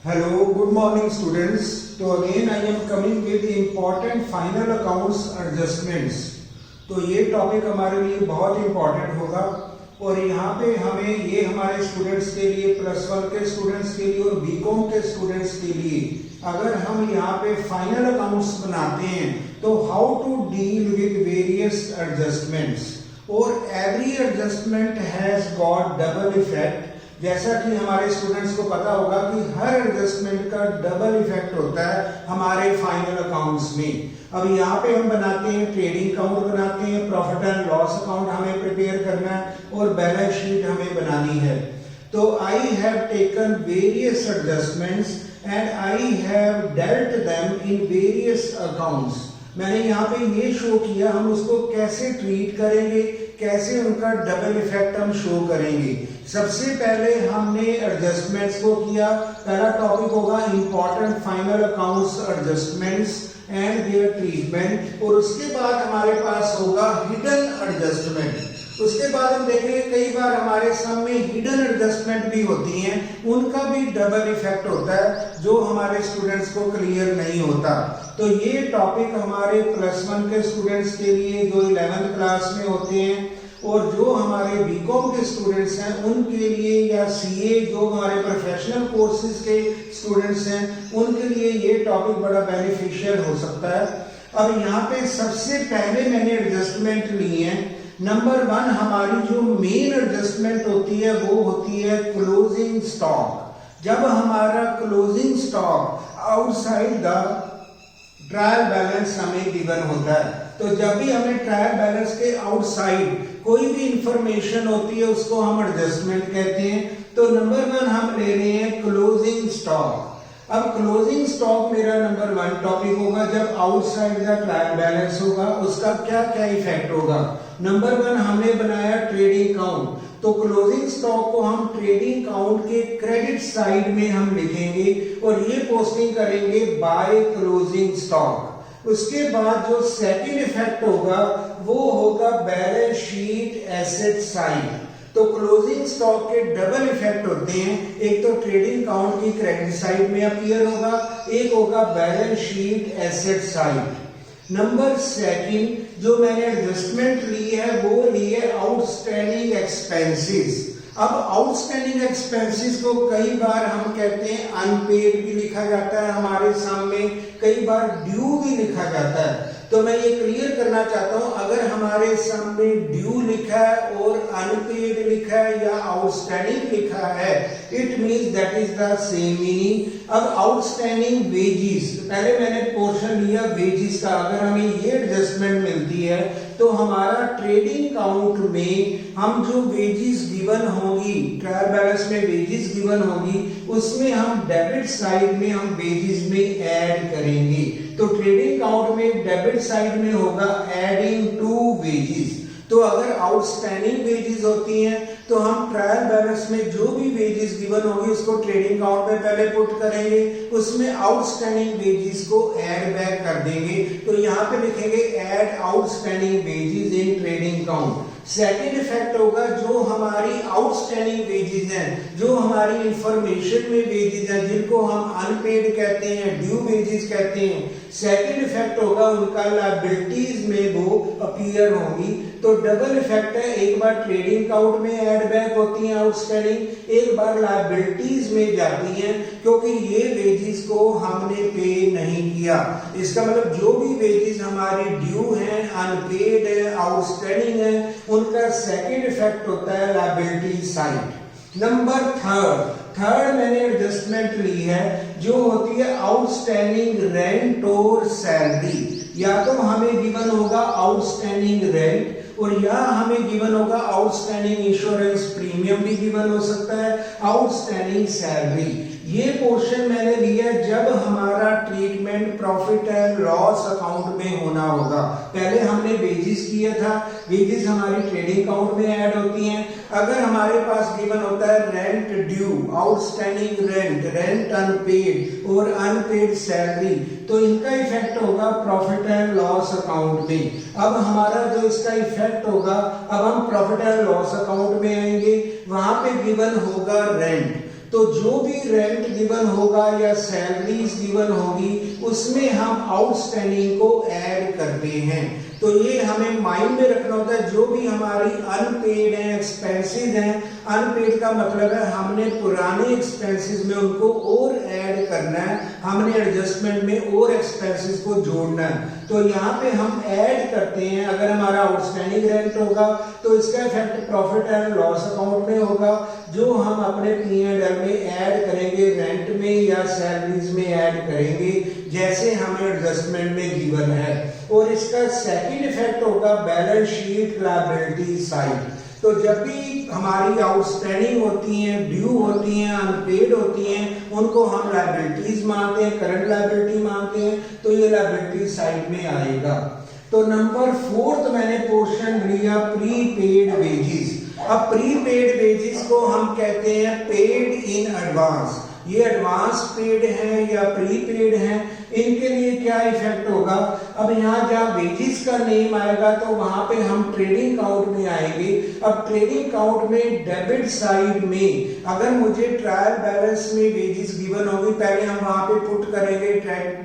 Hello, good morning students. So again I am coming with the important final accounts adjustments. तो ये topic हमारे लिए बहुत important होगा और यहाँ पे हमें ये हमारे स्टूडेंट्स के लिए +1 के स्टूडेंट्स के लिए और बीकॉम के स्टूडेंट्स के लिए अगर हम यहाँ पे फाइनल अकाउंट्स बनाते हैं तो how to deal with various adjustments और every adjustment has got double effect. जैसा कि हमारे स्टूडेंट्स को पता होगा कि हर एडजस्टमेंट का डबल इफेक्ट होता है हमारे फाइनल अकाउंट्स में। अब यहाँ पे हम बनाते हैं ट्रेडिंग अकाउंट बनाते हैं, प्रॉफिट एंड लॉस अकाउंट हमें प्रिपेयर करना है और बैलेंस शीट हमें बनानी है। तो I have taken various adjustments and I have dealt them in various accounts. मैंने यहाँ पे ये शो किया हम उसको कैसे ट्रीट करेंगे, कैसे उनका डबल इफेक्ट हम शो करेंगे। सबसे पहले हमने एडजस्टमेंट्स को किया, पहला टॉपिक होगा important final accounts adjustments and their treatment, और उसके बाद हमारे पास होगा हिडन एडजस्टमेंट। उसके बाद हम देखेंगे कई बार हमारे सम में हिडन एडजस्टमेंट भी होती हैं, उनका भी डबल इफेक्ट होता है जो हमारे स्टूडेंट्स को क्लियर नहीं होता। तो ये टॉपिक हमारे +1 के स्टूडेंट्स के लिए जो 11th क्लास में होते हैं और जो हमारे बीकॉम के स्टूडेंट्स हैं उनके लिए, या सीए जो हमारे प्रोफेशनल कोर्सेज के स्टूडेंट्स हैं उनके लिए ये टॉपिक बड़ा बेनिफिशियल हो सकता है। अब यहाँ पे सबसे पहले मैंने एडजस्टमेंट ली है। नंबर 1 हमारी जो मेन एडजस्टमेंट होती है वो होती है क्लोजिंग स्टॉक। जब हमारा closing stock outside the trial balance हमें गिवन होता है, तो जब भी हमें ट्रायल बैलेंस के आउटसाइड कोई भी इंफॉर्मेशन होती है उसको हम एडजस्टमेंट कहते हैं। तो नंबर 1 हम ले रहे हैं क्लोजिंग स्टॉक। अब क्लोजिंग स्टॉक मेरा नंबर 1 टॉपिक होगा। जब आउटसाइड द ट्रायल बैलेंस होगा उसका क्या क्या इफेक्ट होगा। नंबर 1 हमने बनाया ट्रेडिंग अकाउंट, तो क्लोजिंग स्टॉक को हम ट्रेडिंग अकाउंट के क्रेडिट साइड में हम लिखेंगे और ये पोस्टिंग करेंगे बाय क्लोजिंग स्टॉक। उसके बाद जो सेकंड इफेक्ट होगा वो होगा बैलेंस शीट एसेट साइड। तो क्लोजिंग स्टॉक के डबल इफेक्ट होते हैं, एक तो ट्रेडिंग अकाउंट की क्रेडिट साइड में अपीयर होगा, एक होगा balance sheet asset side. Number 2 जो मैंने एडजस्टमेंट ली है वो ली है आउटस्टैंडिंग एक्सपेंसेस। अब आउटस्टैंडिंग एक्सपेंसेस को कई बार हम कहते हैं अनपेड भी लिखा जाता है, हमारे सामने कई बार ड्यू भी लिखा जाता है। तो मैं ये क्लियर करना चाहता हूं, अगर हमारे सामने ड्यू लिखा है और अनपेड लिखा है या आउटस्टैंडिंग लिखा है, it means that is the same meaning. अब आउटस्टैंडिंग वेजेस, पहले मैंने पोर्शन लिया वेजेस का। अगर हमें ये एडजस्टमेंट मिलती है तो हमारा ट्रेडिंग अकाउंट में हम जो वेजेस गिवन होगी, ट्रायल बैलेंस में वेजेस गिवन होगी, उसमें हम डेबिट साइड में हम वेजेस में ऐड करेंगे। तो ट्रेडिंग अकाउंट में डेबिट साइड में होगा एडिंग टू वेजेस। तो अगर आउटस्टैंडिंग वेजेस होती हैं तो हम ट्रायल बैलेंस में जो भी वेजेस गिवन होगी उसको ट्रेडिंग अकाउंट में पहले पुट करेंगे, उसमें आउटस्टैंडिंग वेजेस को ऐड बैक कर देंगे। तो यहाँ पे लिखेंगे add outstanding wages in trading account. Second effect होगा जो हमारी आउटस्टैंडिंग वेजेस हैं, जो हमारी इंफॉर्मेशन में वेजेस हैं जिनको हम अनपेड कहते हैं, ड्यू वेजेस कहते हैं, सेकेंड इफेक्ट होगा उनका लायबिलिटीज में वो अपीयर होंगी। तो डबल इफेक्ट है, एक बार ट्रेडिंग अकाउंट में ऐड बैक होती हैं आउटस्टैंडिंग, एक बार लायबिलिटीज में जाती हैं क्योंकि ये वेजेस को हमने पे नहीं किया। इसका मतलब जो भी वेजेस हमारी ड्यू हैं, अनपेड है, आउटस्टैंडिंग है, उनका सेकेंड इफेक्ट होता है लायबिलिटी साइड। नंबर 3 मैंने एडजस्टमेंट ली है जो होती है आउटस्टैंडिंग रेंट और सैलरी। या तो हमें गिवन होगा आउटस्टैंडिंग रेंट और या हमें गिवन होगा आउटस्टैंडिंग इंश्योरेंस प्रीमियम भी गिवन हो सकता है, आउटस्टैंडिंग सैलरी। ये पोर्शन मैंने लिया जब हमारा treatment profit and loss account में होना होगा। पहले हमने वेजेस किया था, वेजेस हमारी ट्रेडिंग अकाउंट में ऐड होती हैं। अगर हमारे पास गिवन होता है rent due, outstanding rent, rent unpaid और अनपेड सैलरी, तो इनका इफेक्ट होगा प्रॉफिट एंड लॉस अकाउंट में। अब हमारा जो इसका इफेक्ट होगा, अब हम प्रॉफिट एंड लॉस अकाउंट में आएंगे, वहां पे गिवन होगा रेंट। तो जो भी रेंट गिवन होगा या सैलरीज गिवन होगी उसमें हम आउटस्टैंडिंग को ऐड करते हैं। तो ये हमें माइंड में रखना होता है। जो भी हमारी अनपेड है, एक्सपेंसेस हैं, अनपेड का मतलब है हमने पुराने एक्सपेंसेस में उनको और ऐड करना है, हमने एडजस्टमेंट में और एक्सपेंसेस को जोड़ना है। तो यहाँ पे हम ऐड करते हैं। अगर हमारा आउटस्टैंडिंग रेंट होगा तो इसका effect profit and loss account में होगा, जो हम अपने P&L में ऐड करेंगे, रेंट में या सैलरीज में ऐड करेंगे जैसे हमें एडजस्टमेंट में गिवन है। और इसका सेकंड इफेक्ट होगा बैलेंस शीट लायबिलिटी साइड। तो जब भी हमारी आउटस्टैंडिंग होती हैं, ड्यू होती हैं, अनपेड होती हैं, उनको हम लायबिलिटीज मानते हैं, करंट लायबिलिटी मानते हैं, तो ये लायबिलिटी साइड में आएगा। तो नंबर 4 मैंने पोर्शन लिया प्रीपेड वेजेस। अब प्रीपेड वेजेस को हम कहते हैं पेड इन एडवांस। ये एडवांस पेड है या प्रीपेड है, इनके लिए क्या इफेक्ट होगा। अब यहाँ जहाँ वेजेस का नेम आएगा तो वहां पे हम ट्रेडिंग अकाउंट में आएंगे। अब ट्रेडिंग अकाउंट में डेबिट साइड में अगर मुझे ट्रायल बैलेंस में वेजेस गिवन होगी, पहले हम वहां पे पुट करेंगे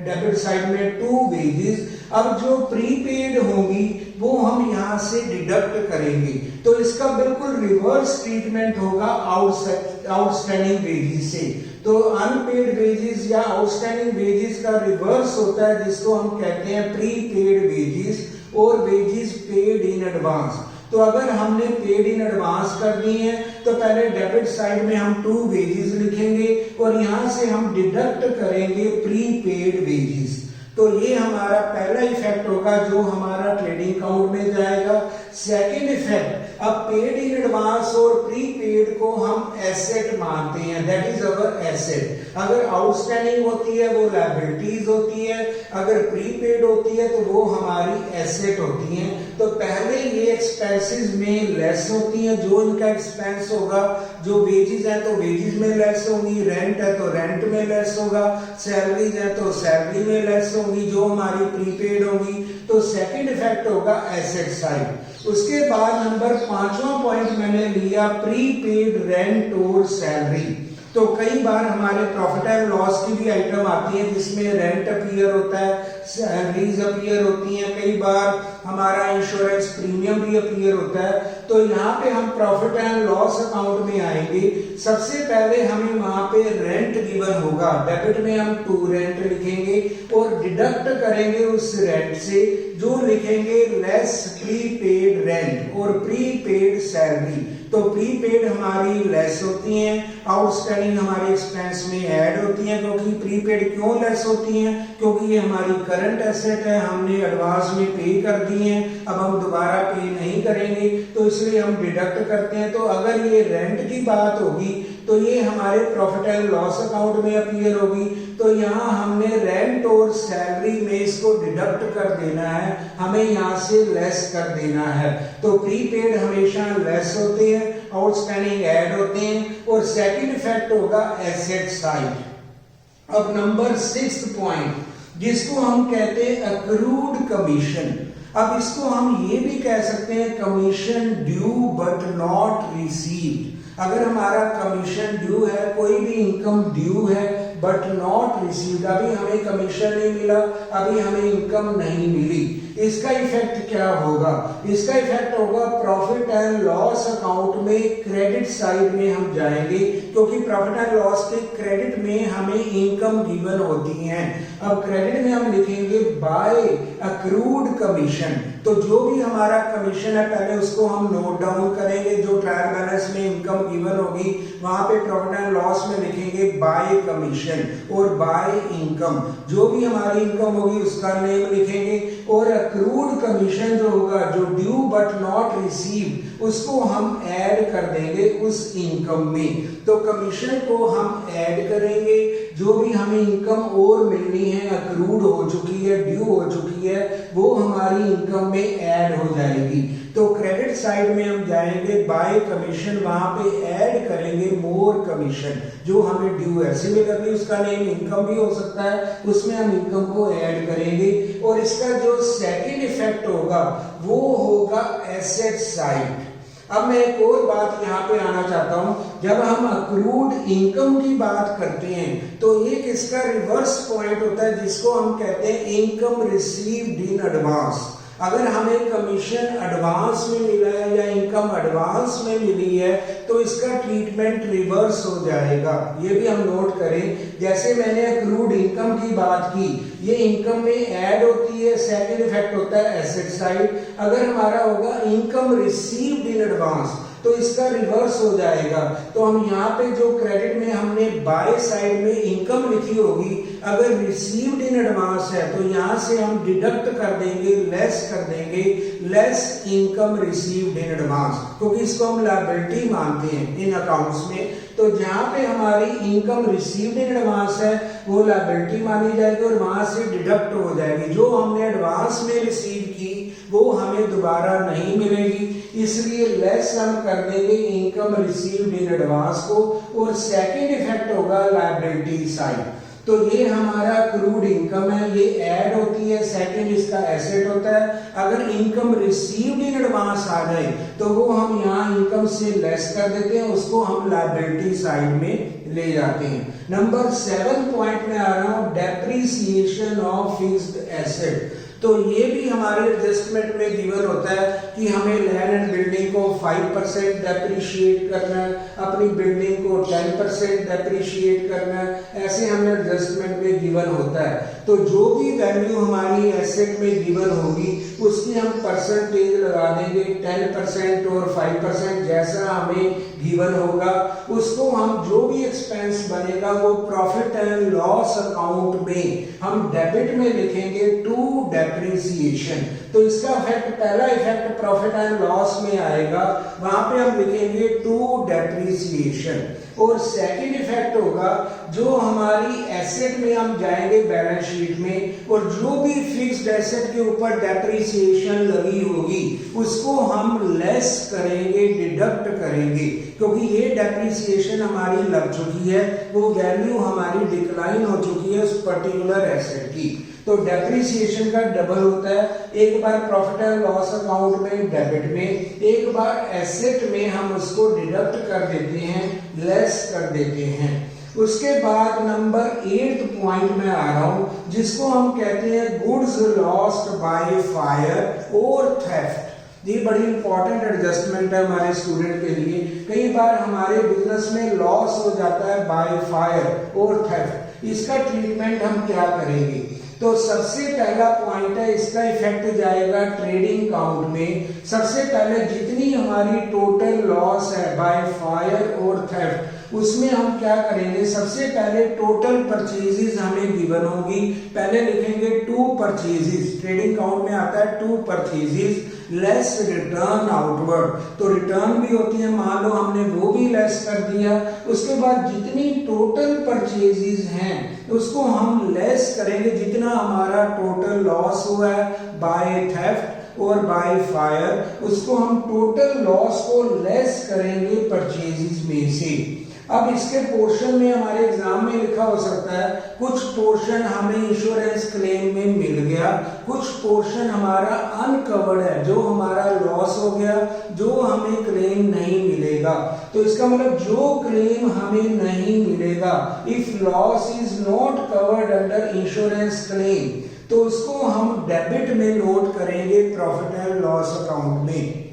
डेबिट साइड में 2 वेजेस। अब जो प्रीपेड होंगी वो हम यहाँ से डिडक्ट करेंगे। तो इसका बिल्कुल रिवर्स ट्रीटमेंट होगा आउटस्टैंडिंग वेजेस से। तो अनपेड वेजेस या आउटस्टैंडिंग वेजेस का रिवर्स होता है, जिसको हम कहते हैं प्रीपेड वेजेस और वेजेस पेड इन एडवांस। तो अगर हमने पेड इन एडवांस कर दी है तो पहले डेबिट साइड में हम 2 वेजेस लिखेंगे और यहां से हम डिडक्ट करेंगे प्रीपेड वेजेस। तो ये हमारा पहला इफेक्ट होगा जो हमारा ट्रेडिंग अकाउंट में जाएगा। सेकंड इफेक्ट, अब पेड इन एडवांस और प्रीपेड को हम एसेट मानते हैं, दैट इज अवर एसेट। अगर आउटस्टैंडिंग होती है वो लायबिलिटीज होती है, अगर प्रीपेड होती है तो वो हमारी एसेट होती हैं। तो पहले ये एक्सपेंसेस में लेस होती हैं, जो इनका एक्सपेंस होगा, जो वेजेस है तो वेजेस में लेस होंगी, रेंट है तो रेंट में लेस होगा, सैलरीज है तो सैलरी में लेस होगी जो हमारी प्रीपेड होगी। तो सेकंड इफेक्ट होगा एसेट साइड। उसके बाद नंबर 5वां पॉइंट मैंने लिया प्रीपेड रेंट और सैलरी। तो कई बार हमारे प्रॉफिट एंड लॉस की भी आइटम आती है जिसमें रेंट अपीयर होता है, सैलरीज अपीयर होती हैं, कई बार हमारा इंश्योरेंस प्रीमियम भी अपीयर होता है। तो यहाँ पे हम प्रॉफिट एंड लॉस अकाउंट में आएंगे। सबसे पहले हमें वहां पे रेंट गिवन होगा, डेबिट में हम 2 रेंट लिखेंगे और डिडक्ट करेंगे उस रेंट से जो लिखेंगे लेस प्रीपेड रेंट और प्रीपेड सैलरी। तो प्रीपेड हमारी लेस होती हैं, आउटस्टैंडिंग हमारे एक्सपेंस में ऐड होती हैं। क्योंकि प्रीपेड क्यों लेस होती हैं, क्योंकि ये हमारी करंट एसेट है, हमने एडवांस में पे कर दी है, अब हम दोबारा पे नहीं करेंगे तो इसलिए हम डिडक्ट करते हैं। तो अगर ये रेंट की बात होगी तो ये हमारे प्रॉफिट एंड लॉस अकाउंट में अपीयर होगी। तो यहाँ हमने रेंट और सैलरी में इसको डिडक्ट कर देना है, हमें यहाँ से लेस कर देना है। तो प्रीपेड हमेशा लेस होते हैं, आउटस्टैंडिंग ऐड होते हैं। और सेकंड इफेक्ट होगा एसेट साइड। अब नंबर 6 पॉइंट जिसको हम कहते हैं अक्रूड कमीशन। अब इसको हम ये भी कह सकते हैं commission due but not received. अगर हमारा कमीशन ड्यू है, कोई भी इनकम ड्यू है बट नॉट रिसीव्ड, अभी हमें कमीशन नहीं मिला, अभी हमें इनकम नहीं मिली, इसका इफेक्ट क्या होगा। इसका इफेक्ट होगा प्रॉफिट एंड लॉस अकाउंट में क्रेडिट साइड में हम जाएंगे, क्योंकि प्रॉफिट एंड लॉस के क्रेडिट में हमें इनकम गिवन होती है। अब क्रेडिट में हम लिखेंगे बाय अक्रूड कमीशन। तो जो भी हमारा कमीशन है पहले उसको हम नोट डाउन करेंगे, जो ट्रायल बैलेंस में इनकम गिवन होगी वहां पे प्रॉफिट एंड लॉस में लिखेंगे बाय कमीशन और बाय इनकम। जो भी हमारी इनकम होगी उसका नेम लिखेंगे और अक्रूड कमीशन जो होगा, जो ड्यू बट नॉट रिसीव, उसको हम ऐड कर देंगे उस इनकम में। तो कमीशन को हम ऐड करेंगे, जो भी हमें इनकम और मिलनी है, अक्रूड हो चुकी है, ड्यू हो चुकी है, वो हमारी इनकम में ऐड हो जाएगी। तो क्रेडिट साइड में हम जाएंगे बाय कमीशन, वहां पे ऐड करेंगे मोर कमीशन, जो हमें ड्यू है। सिमिलरली उसका नेम इनकम भी हो सकता है, उसमें हम इनकम को ऐड करेंगे। और इसका जो सेकंड इफेक्ट होगा वो होगा एसेट साइड। अब मैं एक और बात यहाँ पे आना चाहता हूँ जब हम अक्रूड इनकम की बात करते हैं तो एक इसका रिवर्स पॉइंट होता है जिसको हम कहते हैं इनकम रिसीव्ड इन एडवांस। अगर हमें कमीशन एडवांस में मिला है या इनकम एडवांस में मिली है तो इसका ट्रीटमेंट रिवर्स हो जाएगा। ये भी हम नोट करें, जैसे मैंने अक्रूड इनकम की बात की, ये इनकम में ऐड होती है, सेकंड इफेक्ट होता है एसेट साइड। अगर हमारा होगा इनकम रिसीव्ड इन एडवांस तो इसका रिवर्स हो जाएगा। तो हम यहाँ पे जो क्रेडिट में हमने बाय साइड में इनकम लिखी होगी, अगर रिसीव्ड इन एडवांस है तो यहाँ से हम डिडक्ट कर देंगे, लेस कर देंगे, less income received in advance, क्योंकि इसको हम लायबिलिटी मानते हैं इन अकाउंट्स में। तो जहाँ पे हमारी इनकम रिसीव्ड इन एडवांस है वो लायबिलिटी मानी जाएगी और वहां से डिडक्ट हो जाएगी। जो हमने एडवांस में रिसीव की वो हमें दोबारा नहीं मिलेगी, इसलिए लेस हम कर देंगे इनकम रिसीव्ड इन एडवांस को और सेकंड इफेक्ट होगा लायबिलिटी साइड। तो ये हमारा अक्रूड इनकम है, ये ऐड होती है, सेकंड इसका एसेट होता है। अगर इनकम रिसीव्ड इन एडवांस आ जाए तो वो हम यहाँ इनकम से लेस कर देते हैं, उसको हम लायबिलिटी साइड में ले जाते हैं। नंबर 7 पॉइंट में आ रहा हूं, डेप्रिसिएशन ऑफ फिक्स्ड एसेट। तो ये भी हमारे एडजस्टमेंट में गिवन होता है कि हमें लैंड एंड बिल्डिंग को 5% डेप्रिशिएट करना है, अपनी बिल्डिंग को 10% डेप्रिशिएट करना है, ऐसे हमें एडजस्टमेंट में गिवन होता है। तो जो भी वैल्यू हमारी एसेट में गिवन होगी उसकी हम परसेंटेज लगा देंगे, 10% और 5% जैसा हमें गिवन होगा, उसको हम जो भी एक्सपेंस बनेगा वो प्रॉफिट एंड लॉस अकाउंट में हम डेबिट में लिखेंगे टू डेप्रिसिएशन। तो इसका इफेक्ट, पहला इफेक्ट प्रॉफिट एंड लॉस में आएगा, वहां पे हम लिखेंगे टू डेप्रिसिएशन। और सेकंड इफेक्ट होगा जो हमारी एसेट में हम जाएंगे बैलेंस शीट में और जो भी फिक्स्ड एसेट के ऊपर डेप्रिसिएशन लगी होगी उसको हम लेस करेंगे, डिडक्ट करेंगे, क्योंकि ये डेप्रिसिएशन हमारी लग चुकी है, वो वैल्यू हमारी डिक्लाइन हो चुकी है उस पर्टिकुलर एसेट की। तो डेप्रिसिएशन का डबल होता है, एक बार प्रॉफिट एंड लॉस अकाउंट में डेबिट में, एक बार एसेट में हम उसको डिडक्ट कर देते हैं, लेस कर देते हैं। उसके बाद नंबर 8 पॉइंट में आ रहा हूं जिसको हम कहते हैं गुड्स लॉस्ट बाय फायर और थेफ्ट। ये बड़ी इंपॉर्टेंट एडजस्टमेंट है हमारे स्टूडेंट के लिए। कई बार हमारे बिजनेस में लॉस हो जाता है बाय फायर और थेफ्ट, इसका ट्रीटमेंट हम क्या करेंगे? तो सबसे पहला पॉइंट है, इसका इफेक्ट जाएगा ट्रेडिंग अकाउंट में। सबसे पहले जितनी हमारी टोटल लॉस है बाय फायर और थेफ्ट उसमें हम क्या करेंगे, सबसे पहले टोटल परचेजेस हमें गिवन होगी, पहले लिखेंगे टू परचेजेस, ट्रेडिंग अकाउंट में आता है to purchases less return outward. तो रिटर्न भी होती है, मान लो हमने वो भी लेस कर दिया। उसके बाद जितनी टोटल परचेजेस हैं उसको हम लेस करेंगे, जितना हमारा टोटल लॉस हुआ है बाय थेफ्ट और बाय फायर, उसको हम टोटल लॉस को लेस करेंगे परचेजेस में से। अब इसके पोर्शन में हमारे एग्जाम में लिखा हो सकता है, कुछ पोर्शन हमें इंश्योरेंस क्लेम में मिल गया, कुछ पोर्शन हमारा अनकवर्ड है, जो हमारा लॉस हो गया, जो हमें क्लेम नहीं मिलेगा। तो इसका मतलब जो क्लेम हमें नहीं मिलेगा, if loss is not covered under insurance claim, तो उसको हम डेबिट में नोट करेंगे प्रॉफिट एंड लॉस अकाउंट में।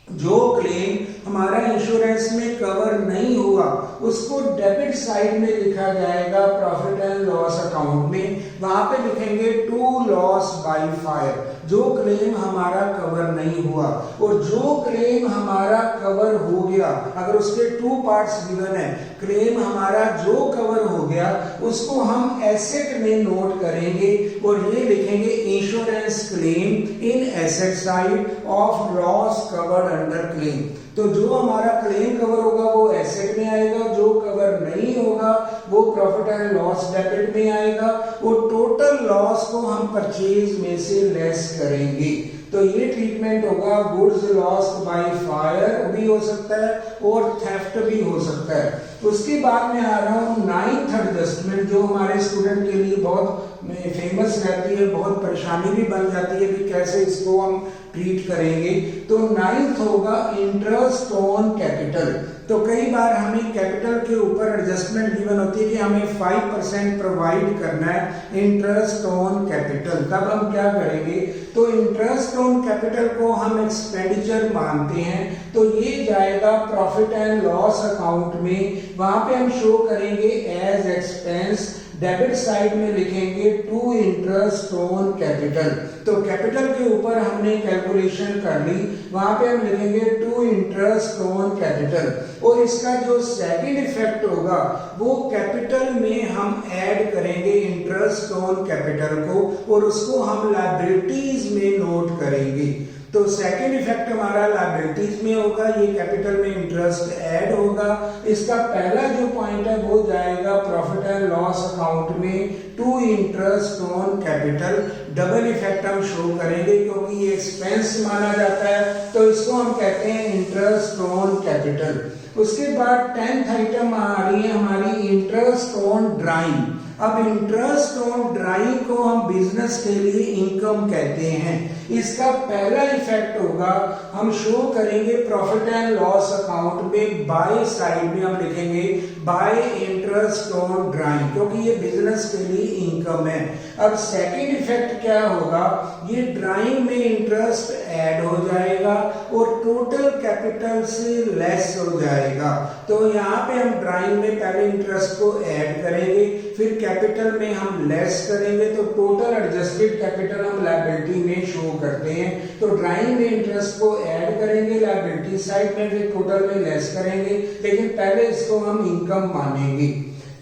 जो क्लेम हमारा इंश्योरेंस में कवर नहीं हुआ उसको डेबिट साइड में लिखा जाएगा प्रॉफिट एंड लॉस अकाउंट में, वहां पे लिखेंगे टू लॉस बाय फायर, जो क्लेम हमारा कवर नहीं हुआ। और जो क्लेम हमारा कवर हो गया, अगर उसके टू पार्ट्स गिवन है, क्लेम हमारा जो कवर हो गया उसको हम एसेट में नोट करेंगे और ये लिखेंगे insurance claim in asset side of loss covered under claim. तो जो हमारा क्लेम कवर होगा वो एसेट में आएगा, जो कवर नहीं होगा वो प्रॉफिट एंड लॉस डेबिट में आएगा, और टोटल लॉस को हम परचेज में से लेस करेंगे। तो ये ट्रीटमेंट होगा गुड्स लॉस्ट बाय फायर भी हो सकता है और थेफ्ट भी हो सकता है। उसके बाद में आ रहा हूँ 9th एडजस्टमेंट, जो हमारे स्टूडेंट के लिए बहुत फेमस रहती है, बहुत परेशानी भी बन जाती है कि कैसे इसको हम ट्रीट करेंगे। तो 9th होगा इंटरेस्ट ऑन कैपिटल। तो कई बार हमें कैपिटल के ऊपर एडजस्टमेंट गिवन होती है कि हमें 5% प्रोवाइड करना है इंटरेस्ट ऑन कैपिटल, तब हम क्या करेंगे, तो इंटरेस्ट ऑन कैपिटल को हम एक्सपेंडिचर मानते हैं, तो ये जाएगा प्रॉफिट एंड लॉस अकाउंट में, वहां पे हम शो करेंगे एज एक्सपेंस, डेबिट साइड में लिखेंगे टू इंटरेस्ट ऑन कैपिटल। तो कैपिटल के ऊपर हमने कैलकुलेशन कर ली, वहां पे हम लिखेंगे टू इंटरेस्ट ऑन कैपिटल। और इसका जो सेकंड इफेक्ट होगा वो कैपिटल में हम ऐड करेंगे इंटरेस्ट ऑन कैपिटल को, और उसको हम लायबिलिटीज में नोट करेंगे। तो सेकंड इफेक्ट हमारा लायबिलिटीज में होगा, ये कैपिटल में इंटरेस्ट ऐड होगा। इसका पहला जो पॉइंट है वो जाएगा प्रॉफिट एंड लॉस अकाउंट में to interest on capital. Double effect हम शो करेंगे क्योंकि ये एक्सपेंस माना जाता है, तो इसको हम कहते हैं इंटरेस्ट ऑन कैपिटल। उसके बाद 10th आइटम आ रही है हमारी इंटरेस्ट ऑन ड्राइंग। अब इंटरेस्ट ऑन ड्राइंग को हम बिजनेस के लिए इनकम कहते हैं। इसका पहला इफेक्ट होगा, हम शो करेंगे प्रॉफिट एंड लॉस अकाउंट में बाय साइड में हम लिखेंगे बाय इंटरेस्ट ऑन ड्राइंग, क्योंकि ये बिजनेस के लिए इनकम है। अब सेकंड इफेक्ट क्या होगा, ये ड्राइंग में इंटरेस्ट ऐड हो जाएगा और टोटल कैपिटल से लेस हो जाएगा। तो यहाँ पे हम ड्राइंग में पहले इंटरेस्ट को ऐड करेंगे, फिर कैपिटल में हम लेस करेंगे, तो टोटल एडजस्टेड कैपिटल हम लायबिलिटी में शो करते हैं। तो ड्राइंग में इंटरेस्ट को ऐड करेंगे लायबिलिटी साइड में, फिर टोटल में लेस करेंगे, लेकिन पहले इसको हम इनकम मानेंगे।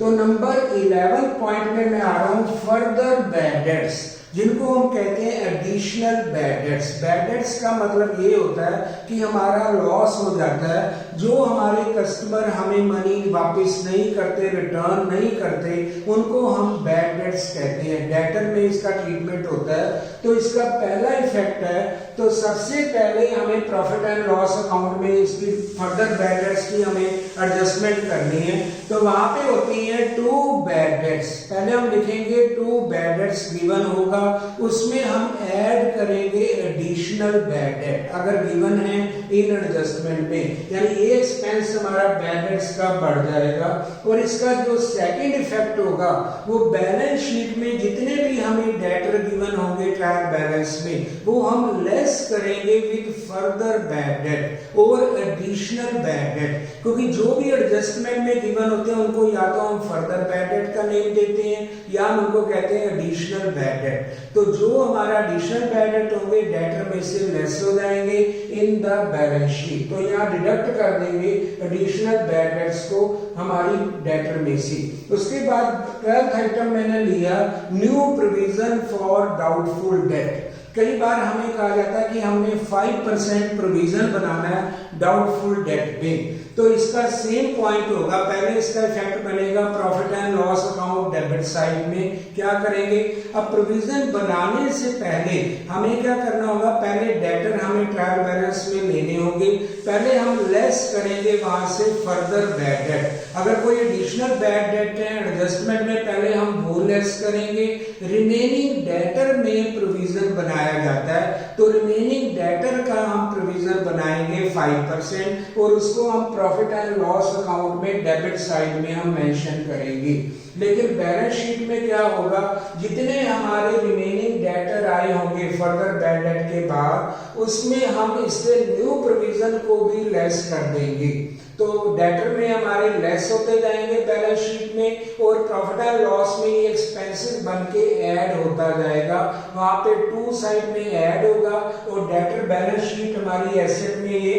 तो नंबर 11 पॉइंट में मैं आ रहा हूं फर्दर बैड डेट्स, जिनको हम कहते हैं additional bad debts. Bad debts का मतलब ये होता है कि हमारा लॉस हो जाता है, जो हमारे कस्टमर हमें मनी वापस नहीं करते, रिटर्न नहीं करते, उनको हम बैड डेट्स कहते हैं। डेटर में इसका ट्रीटमेंट होता है। तो इसका पहला इफेक्ट है, तो सबसे पहले हमें प्रॉफिट एंड लॉस अकाउंट में इसकी फर्दर बैड डेट्स की हमें एडजस्टमेंट करनी है। तो वहां पे होती है टू बैड डेट्स। पहले हम लिखेंगे टू बैड डेट्स गिवन होगा, उसमें हम ऐड करेंगे एडिशनल बैड डेट अगर गिवन है इन एडजस्टमेंट में, यानी ये एक्सपेंस हमारा बैड डेट्स का बढ़ जाएगा। और इसका जो सेकंड इफेक्ट होगा वो बैलेंस शीट में जितने भी हमें डेटर गिवन होंगे ट्रायल बैलेंस में, वो हम लेस करेंगे विद फर्दर बैड डेट और एडिशनल बैड डेट, क्योंकि जो भी एडजस्टमेंट में गिवन होते हैं उनको या तो हम फर्दर बैड डेट का नेम देते हैं या हम उनको कहते हैं एडिशनल बैड डेट। तो जो हमारा एडिशनल बैड डेट होंगे डेटर में से लेस हो जाएंगे इन द बैलेंस शीट। तो यहाँ डिडक्ट कर देंगे एडिशनल बैड डेट्स को हमारी डेटर में से। उसके बाद 12th आइटम मैंने लिया new provision for doubtful debt. कई बार हमें कहा जाता है कि हमने 5% प्रोविजन बनाना है डाउटफुल डेट में, तो इसका सेम पॉइंट होगा। पहले इसका इफेक्ट बनेगा profit and loss account debit side में। क्या करेंगे, अब प्रोविजन बनाने से पहले हमें क्या करना होगा, पहले डेटर हमें ट्रायल बैलेंस में लेने होंगे, पहले हम लेस करेंगे वहां से फर्दर बैड डेट। अगर कोई एडिशनल बैड डेट है एडजस्टमेंट में, पहले हम वो लेस करेंगे। रिमेनिंग डेटर में प्रोविजन बनाया जाता है, तो रिमेनिंग डेटर का हम प्रोविजन बनाएंगे 5% और उसको हम प्रॉफिट एंड लॉस अकाउंट में डेबिट साइड में हम मेंशन करेंगे। लेकिन बैलेंस शीट में क्या होगा, जितने हमारे रिमेनिंग डेटर आए होंगे फर्दर बैड डेट के बाद, उसमें हम इससे न्यू प्रोविजन को भी लेस कर देंगे। तो डेटर में हमारे लेस होते जाएंगे बैलेंस शीट में, और प्रॉफिट एंड लॉस में ये एक्सपेंसेस बन के ऐड होता जाएगा। वहां पे टू साइड में ऐड होगा और डेटर बैलेंस शीट हमारी एसेट में ये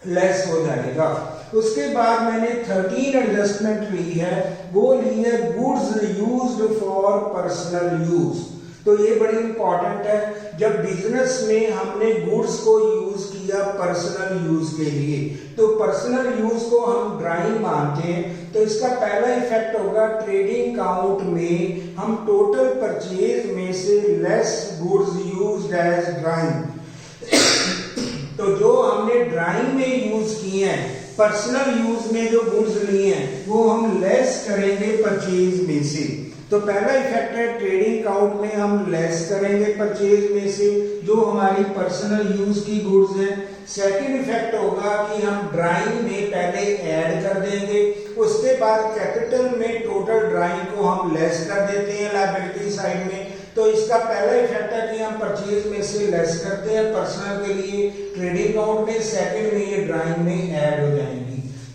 लेस हो जाएगा। उसके बाद मैंने 13 एडजस्टमेंट ली है, वो ली है goods used for personal use. तो ये बड़ी इंपॉर्टेंट है, जब बिजनेस में हमने गुड्स को यूज किया पर्सनल यूज के लिए, तो पर्सनल यूज को हम ड्राइंग मानते हैं। तो इसका पहला इफेक्ट होगा ट्रेडिंग काउंट में हम टोटल परचेज में से less goods used as drawing. तो जो हमने ड्राइंग में यूज किए हैं, पर्सनल यूज में जो गुड्स लिए हैं, वो हम लेस करेंगे परचेज में से। तो तो पहला इफेक्ट है ट्रेडिंग अकाउंट में हम लेस करेंगे परचेज में से जो हमारी पर्सनल यूज की गुड्स हैं। सेकंड इफेक्ट होगा कि हम ड्राइंग में पहले ऐड कर देंगे, उसके बाद कैपिटल में टोटल ड्राइंग को हम लेस कर देते हैं लायबिलिटी साइड में। तो इसका पहला इफेक्ट है कि हम परचेज में से लेस करते हैं पर्सनल के लिए ट्रेडिंग अकाउंट में, सेकंड में ये ड्राइंग में ऐड हो जाएंगी।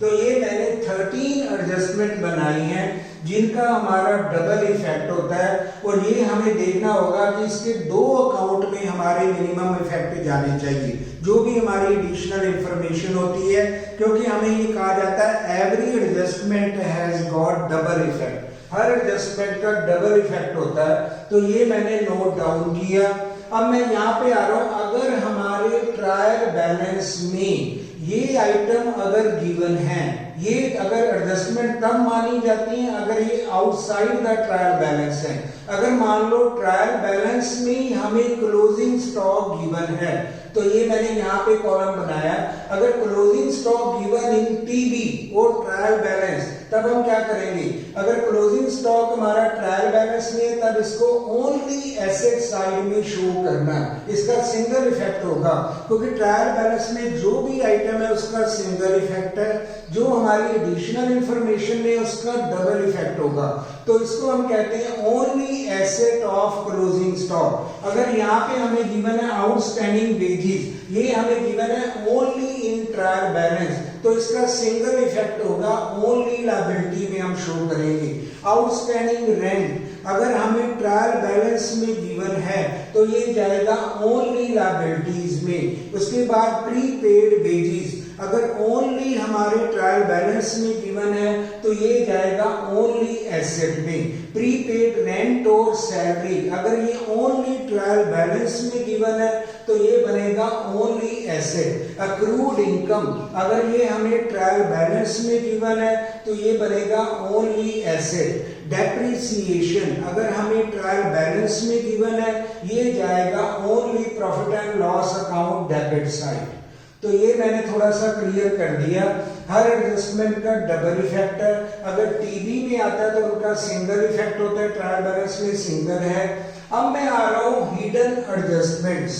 तो ये मैंने 13 एडजस्टमेंट बनाई हैं जिनका हमारा डबल इफेक्ट होता है, और ये हमें देखना होगा कि इसके दो अकाउंट में हमारे मिनिमम इफेक्ट जाने चाहिए जो भी हमारी एडिशनल इंफॉर्मेशन होती है, क्योंकि हमें ये कहा जाता है every adjustment has got double effect, her adjustment का डबल इफेक्ट होता है। तो ये मैंने नोट डाउन किया। अब मैं यहाँ पे आ रहा हूं, अगर हमारे ट्रायल बैलेंस में ये आइटम अगर गिवन है, ये अगर एडजस्टमेंट तब मानी जाती है अगर ये आउटसाइड द ट्रायल बैलेंस है। अगर मान लो ट्रायल बैलेंस में हमें क्लोजिंग स्टॉक गिवन है, तो ये मैंने यहाँ पे कॉलम बनाया, अगर closing stock given in TB और ट्रायल बैलेंस, तब हम क्या करेंगे, अगर क्लोजिंग स्टॉक हमारा ट्रायल बैलेंस में है तब इसको ओनली एसेट साइड में शो करना, इसका सिंगल इफेक्ट होगा, क्योंकि ट्रायल बैलेंस में जो भी आइटम है उसका सिंगल इफेक्ट है, जो हमारी एडिशनल इंफॉर्मेशन में उसका डबल इफेक्ट होगा। तो इसको हम कहते हैं only asset of closing stock. अगर यहाँ पे हमें गिवन है आउटस्टैंडिंग वेजेस, ये हमें गिवन है ओनली इन ट्रायल बैलेंस, तो इसका सिंगल इफेक्ट होगा, ओनली लायबिलिटी में हम शो करेंगे। आउटस्टैंडिंग रेंट अगर हमें ट्रायल बैलेंस में गिवन है तो ये जाएगा ओनली लायबिलिटीज में। उसके बाद प्रीपेड वेजेस अगर ओनली हमारे ट्रायल बैलेंस में गिवन है तो ये जाएगा ओनली एसेट में। प्रीपेड रेंट और सैलरी अगर ये ओनली ट्रायल बैलेंस में गिवन है तो ये बनेगा ओनली एसेट। अक्रूड इनकम अगर ये हमें ट्रायल बैलेंस में गिवन है तो ये बनेगा ओनली एसेट। डेप्रिसिएशन अगर हमें ट्रायल बैलेंस में गिवन है ये जाएगा only profit and loss account debit side. तो ये मैंने थोड़ा सा क्लियर कर दिया। हर एडजस्टमेंट का डबल इफेक्ट है, अगर टीबी में आता है तो उनका सिंगल इफेक्ट होता है, ट्रायल बैलेंस में सिंगल है। अब मैं आ रहा हूं हिडन एडजस्टमेंट्स।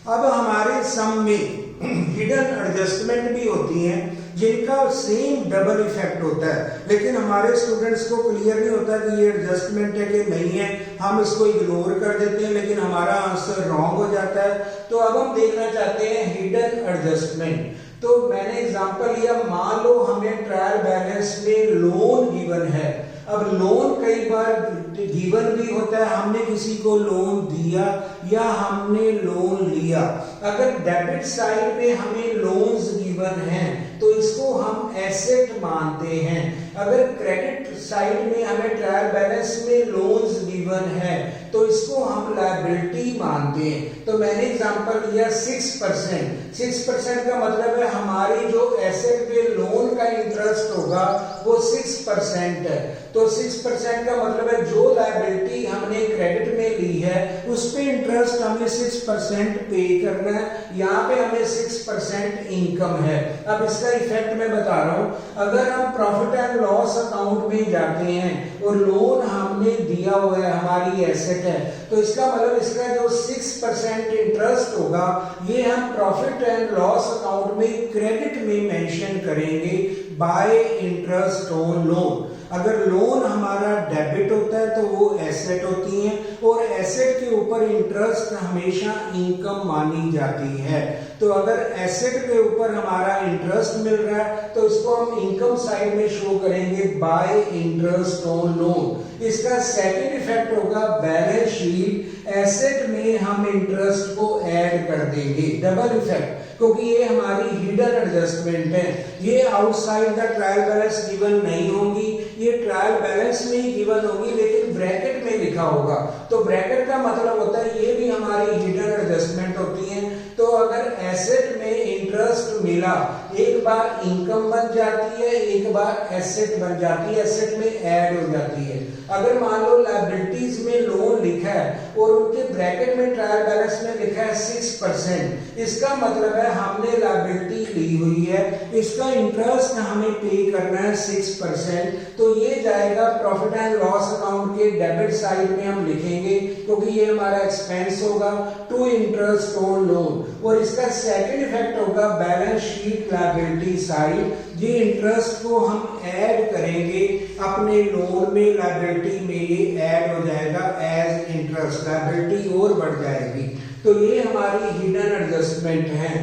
अब हमारे सम में हिडन एडजस्टमेंट भी होती हैं जिनका सेम डबल इफेक्ट होता है, लेकिन हमारे स्टूडेंट्स को क्लियर नहीं होता कि ये एडजस्टमेंट है कि नहीं है, हम इसको इग्नोर कर देते हैं लेकिन हमारा आंसर रॉन्ग हो जाता है। तो अब हम देखना चाहते हैं हिडन एडजस्टमेंट। तो मैंने एग्जांपल लिया, मान लो हमें ट्रायल बैलेंस में लोन गिवन है। अब लोन कई बार गिवन भी होता है, हमने किसी को लोन दिया या हमने लोन लिया। अगर डेबिट साइड में हमें लोन्स गिवन हैं तो इसको हम एसेट मानते हैं। अगर क्रेडिट साइड में हमें ट्रायल बैलेंस में लोन्स गिवन है तो इसको हम लायबिलिटी मानते हैं। तो मैंने एग्जांपल लिया 6%। 6% का मतलब है हमारी जो एसेट पे लोन का इंटरेस्ट होगा वो 6% है। तो 6% का मतलब है जो लायबिलिटी हमने क्रेडिट में ली है उस पे इंटरेस्ट हमें 6% पे करना है। यहाँ पे हमें 6% इनकम है। अब इसका इफेक्ट मैं बता रहा हूँ, अगर हम प्रॉफिट एंड लॉस अकाउंट में जाते हैं और लोन हमने दिया हुआ है, हमारी एसेट है, तो इसका मतलब इसका जो 6% इंटरेस्ट होगा ये हम प्रॉफिट एंड लॉस अकाउंट में क्रेडिट में मेंशन करेंगे बाय इंटरेस्ट ऑन लोन। अगर लोन हमारा डेबिट होता है तो वो एसेट होती है और एसेट के ऊपर इंटरेस्ट हमेशा इनकम मानी जाती है। तो अगर एसेट के ऊपर हमारा इंटरेस्ट मिल रहा है तो इसको हम इनकम साइड में शो करेंगे बाय इंटरेस्ट ऑन लोन। इसका सेकंड इफेक्ट होगा बैलेंस शीट, एसेट में हम इंटरेस्ट को ऐड कर देंगे, डबल इफेक्ट, क्योंकि ये हमारी हिडन एडजस्टमेंट है। ये outside the trial balance given नहीं होंगी, ये ट्रायल बैलेंस में ही गिवन होगी लेकिन ब्रैकेट में लिखा होगा। तो ब्रैकेट का मतलब होता है ये भी हमारी हिडन एडजस्टमेंट होती है। तो अगर एसेट में इंटरेस्ट मिला, एक बार इनकम बन जाती है, एक बार एसेट बन जाती है, एसेट में ऐड हो जाती है। अगर मान लो लायबिलिटीज में लोन लिखा है और उनके ब्रैकेट में ट्रायल बैलेंस में लिखा है 6%, इसका मतलब है हमने लायबिलिटी ली हुई है, इसका इंटरेस्ट हमें पे करना है 6%। तो ये जाएगा प्रॉफिट एंड लॉस अकाउंट के डेबिट साइड में हम लिखेंगे, क्योंकि ये हमारा एक्सपेंस होगा टू इंटरेस्ट ऑन लोन। और इसका सेकंड इफेक्ट होगा बैलेंस शीट लायबिलिटी साइड, ये इंटरेस्ट को हम ऐड करेंगे अपने लोन में, लायबिलिटी में ये ऐड हो जाएगा एज इंटरेस्ट, लायबिलिटी और बढ़ जाएगी। तो ये हमारी हिडन एडजस्टमेंट है।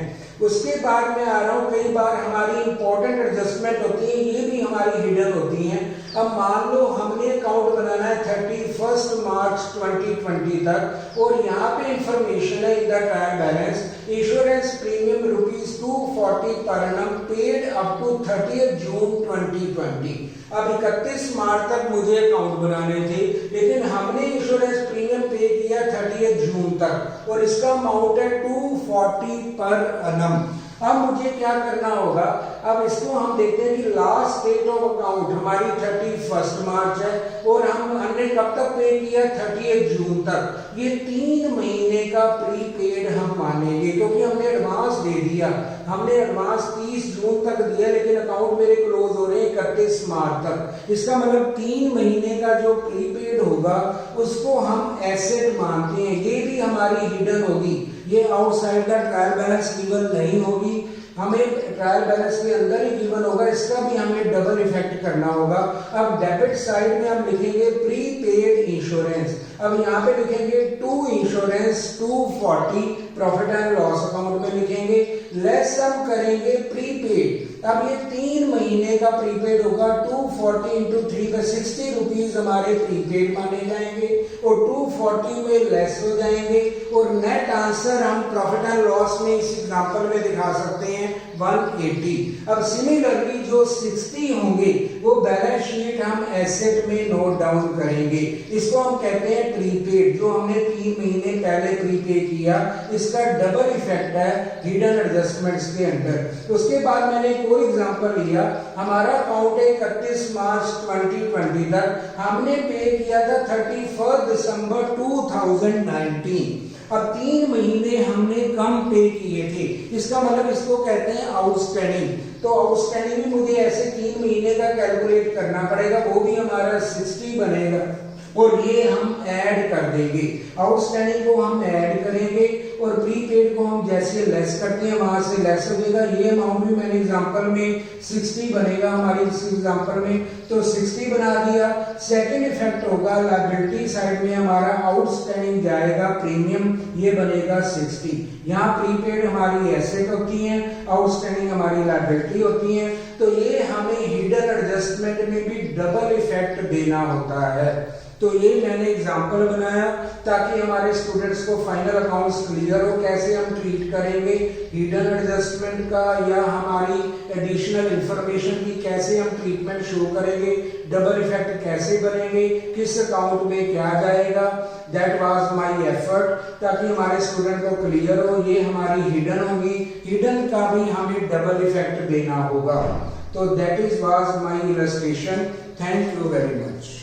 उसके बाद मैं आ रहा हूं, कई बार हमारी इंपॉर्टेंट एडजस्टमेंट होती है, ये भी हमारी हिडन होती हैं। अब मान लो हमने अकाउंट बनाना है 31 मार्च 2020 तक, और यहाँ पे इंफॉर्मेशन है in the trial balance insurance premium ₹240 पर annum पेड अप टू 30 जून 2020। अब 31 मार्च तक मुझे अकाउंट बनाने थे, लेकिन हमने इंश्योरेंस प्रीमियम पे किया 30 जून तक, और इसका अमाउंट है 240 पर annum। अब मुझे क्या करना होगा, अब इसको हम देखते हैं कि लास्ट डेट ऑफ अकाउंट हमारी 31 मार्च है, और हमने कब तक पे किया 30 जून तक। ये 3 महीने का प्रीपेड हम मानेंगे, क्योंकि हमने एडवांस दे दिया, हमने एडवांस 30 जून तक दिया, लेकिन अकाउंट मेरे क्लोज हो रहे हैं 31 मार्च तक। इसका मतलब 3 महीने का जो प्रीपेड होगा उसको हम एसेट मानते हैं, ये भी हमारी हिडन होगी, ये outside the trial balance given नहीं होगी, हमें ट्रायल बैलेंस के अंदर ही गिवन होगा, इसका भी हमें डबल इफेक्ट करना होगा। अब डेबिट साइड में हम लिखेंगे प्रीपेड इंश्योरेंस, अब यहाँ पे लिखेंगे to insurance 240 profit and loss account में लिखेंगे, लेस हम करेंगे प्रीपेड। अब ये 3 महीने का प्रीपेड होगा, 240 इंटू 3 का 60 रुपीज हमारे प्रीपेड माने जाएंगे, और 240 में लेस हो जाएंगे, और नेट आंसर हम प्रॉफिट एंड लॉस में इस एग्जांपल में दिखा सकते हैं 180। अब सिमिलरली जो 60 होंगे वो बैलेंस शीट हम एसेट में नोट डाउन करेंगे, इसको हम कहते हैं प्रीपेड, जो हमने 3 महीने पहले प्रीपे किया, इसका डबल इफेक्ट है हिडन एडजस्टमेंट्स के अंदर। उसके बाद मैंने कोई एग्जांपल लिया, हमारा अकाउंट है 31 मार्च 2020 तक, हमने पे किया था 31 दिसंबर 2019। अब 3 महीने हमने कम पे किए थे, इसका मतलब इसको कहते हैं आउटस्टैंडिंग। तो आउटस्टैंडिंग भी मुझे ऐसे 3 महीने का कैलकुलेट करना पड़ेगा, वो भी हमारा 60 बनेगा, और ये हम ऐड कर देंगे, आउटस्टैंडिंग को हम ऐड करेंगे, और प्रीपेड को हम जैसे लेस करते हैं वहां से लेस हो जाएगा। ये अमाउंट भी मैंने एग्जांपल में 60 बनेगा हमारी इस एग्जांपल में, तो 60 बना दिया। सेकंड इफेक्ट होगा लायबिलिटी साइड में हमारा आउटस्टैंडिंग जाएगा प्रीमियम, ये बनेगा 60। यहाँ प्रीपेड हमारी एसेट होती है, आउटस्टैंडिंग हमारी लायबिलिटी होती है, तो ये हमें हिडन एडजस्टमेंट में भी डबल इफेक्ट देना होता है। तो ये मैंने एग्जांपल बनाया ताकि हमारे स्टूडेंट्स को फाइनल अकाउंट्स क्लियर हो, कैसे हम ट्रीट करेंगे हिडन एडजस्टमेंट का, या हमारी एडिशनल इंफॉर्मेशन की कैसे हम ट्रीटमेंट शो करेंगे, डबल इफेक्ट कैसे बनेंगे, किस अकाउंट में क्या जाएगा। दैट वाज माय एफर्ट, ताकि हमारे स्टूडेंट को क्लियर हो, ये हमारी हिडन होगी, हिडन का भी हमें डबल इफेक्ट देना होगा। तो that is was my illustration. Thank you very much.